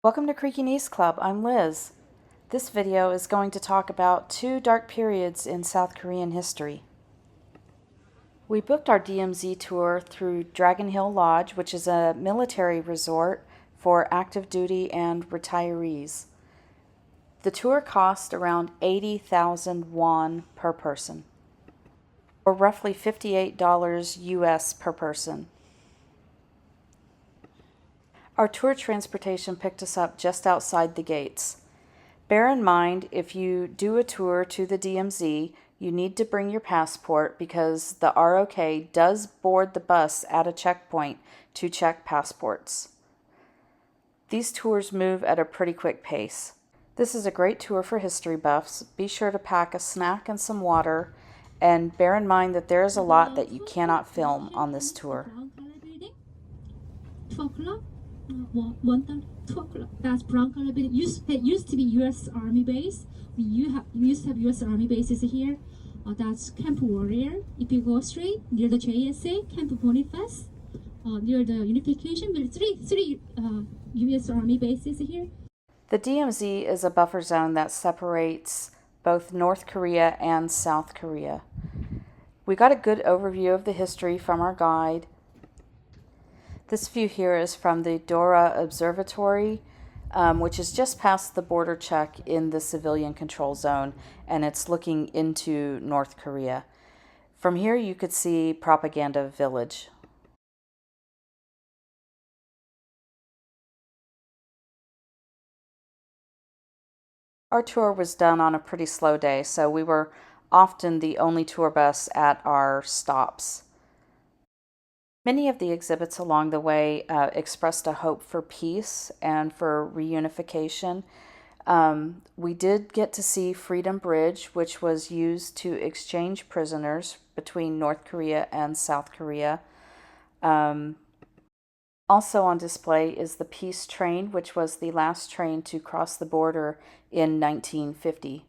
Welcome to Creaky Knees Club. I'm Liz. This video is going to talk about two dark periods in South Korean history. We booked our DMZ tour through Dragon Hill Lodge, which is a military resort for active duty and retirees. The tour cost around 80,000 won per person, or roughly $58 US per person. Our tour transportation picked us up just outside the gates. Bear in mind, if you do a tour to the DMZ, you need to bring your passport because the ROK does board the bus at a checkpoint to check passports. These tours move at a pretty quick pace. This is a great tour for history buffs. Be sure to pack a snack and some water, and bear in mind that there is a lot that you cannot film on this tour. 2 o'clock? 2 o'clock. That's brown color building. It used to be U.S. Army base. We used to have U.S. Army bases here. That's Camp Warrior. If you go straight near the JSA, Camp Boniface, near the Unification, three U.S. Army bases here. The DMZ is a buffer zone that separates both North Korea and South Korea. We got a good overview of the history from our guide. This view here is from the Dora Observatory, which is just past the border check in the civilian control zone, and it's looking into North Korea. From here you could see Propaganda Village. Our tour was done on a pretty slow day, so we were often the only tour bus at our stops. Many of the exhibits along the way expressed a hope for peace and for reunification. We did get to see Freedom Bridge, which was used to exchange prisoners between North Korea and South Korea. Also on display is the Peace Train, which was the last train to cross the border in 1950.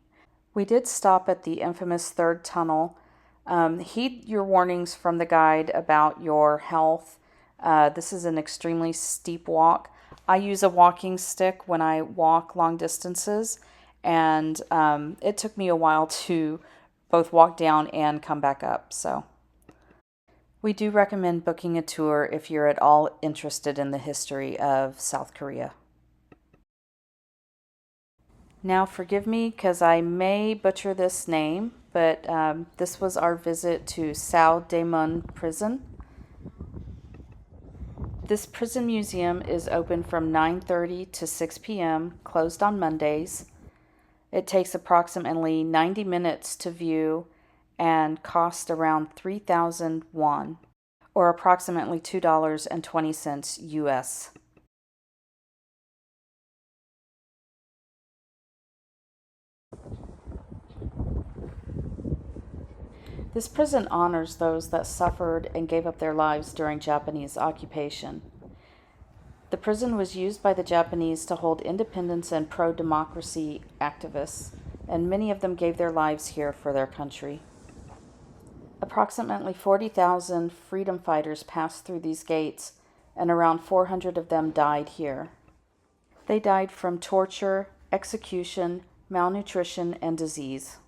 We did stop at the infamous third tunnel. Heed your warnings from the guide about your health. This is an extremely steep walk. I use a walking stick when I walk long distances, and it took me a while to both walk down and come back up. So we do recommend booking a tour if you're at all interested in the history of South Korea. Now forgive me because I may butcher this name, but this was our visit to Sao Daemun Prison. This prison museum is open from 9:30 to 6 p.m., closed on Mondays. It takes approximately 90 minutes to view and cost around 3,000 won, or approximately $2.20 US. This prison honors those that suffered and gave up their lives during Japanese occupation. The prison was used by the Japanese to hold independence and pro-democracy activists, and many of them gave their lives here for their country. Approximately 40,000 freedom fighters passed through these gates, and around 400 of them died here. They died from torture, execution, malnutrition, and disease.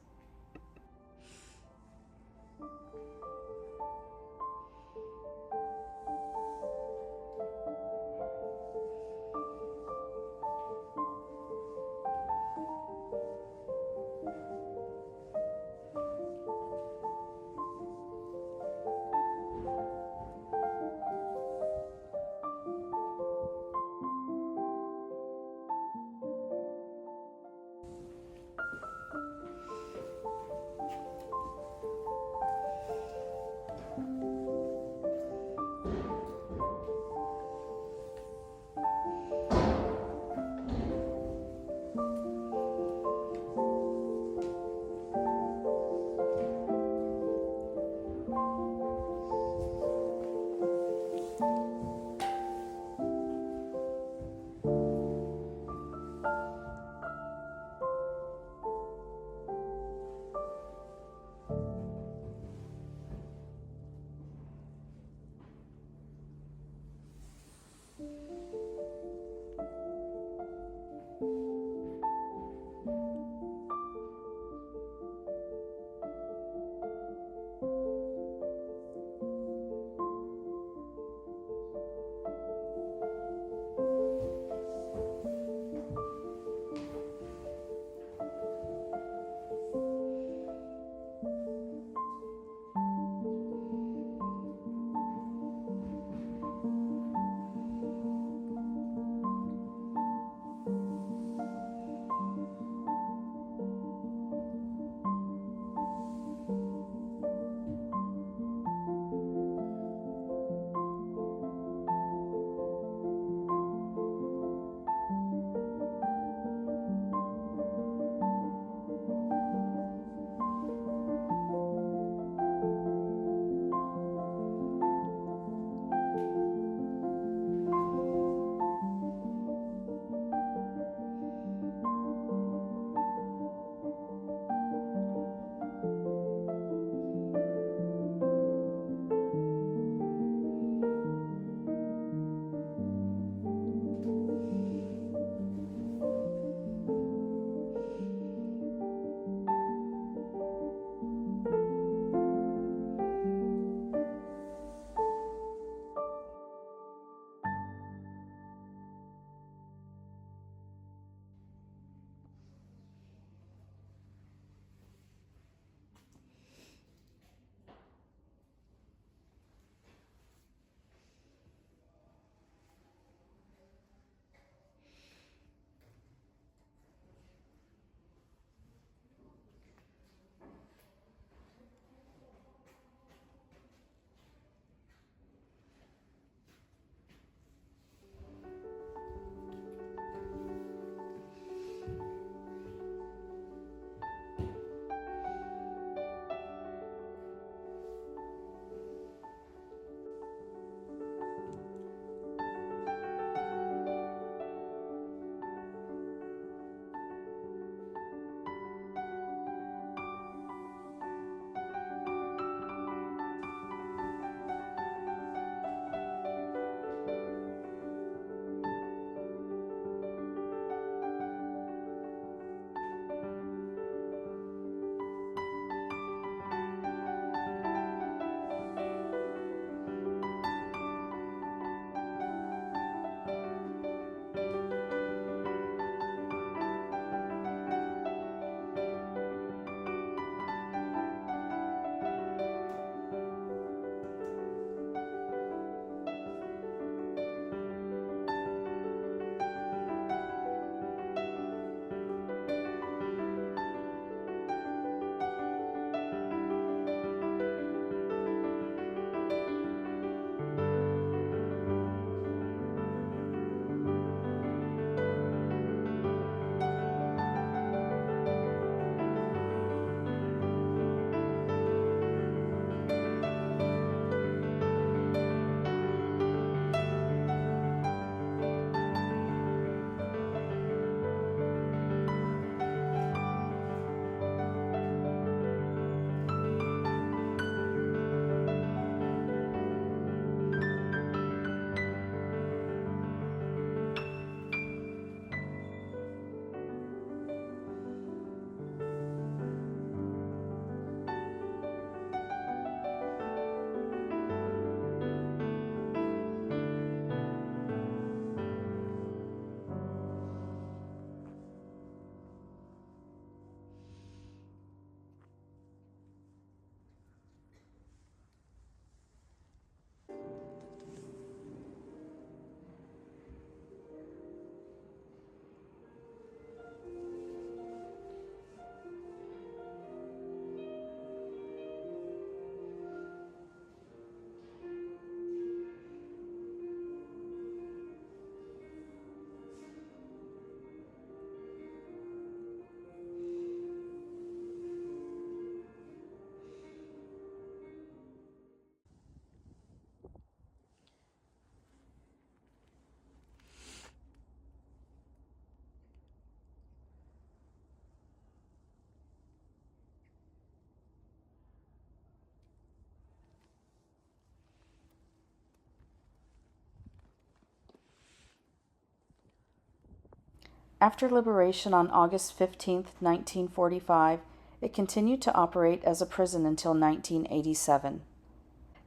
After liberation on August 15, 1945, it continued to operate as a prison until 1987.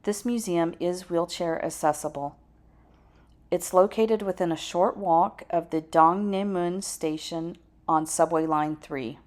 This museum is wheelchair accessible. It's located within a short walk of the Dongnaemun Station on Subway Line 3.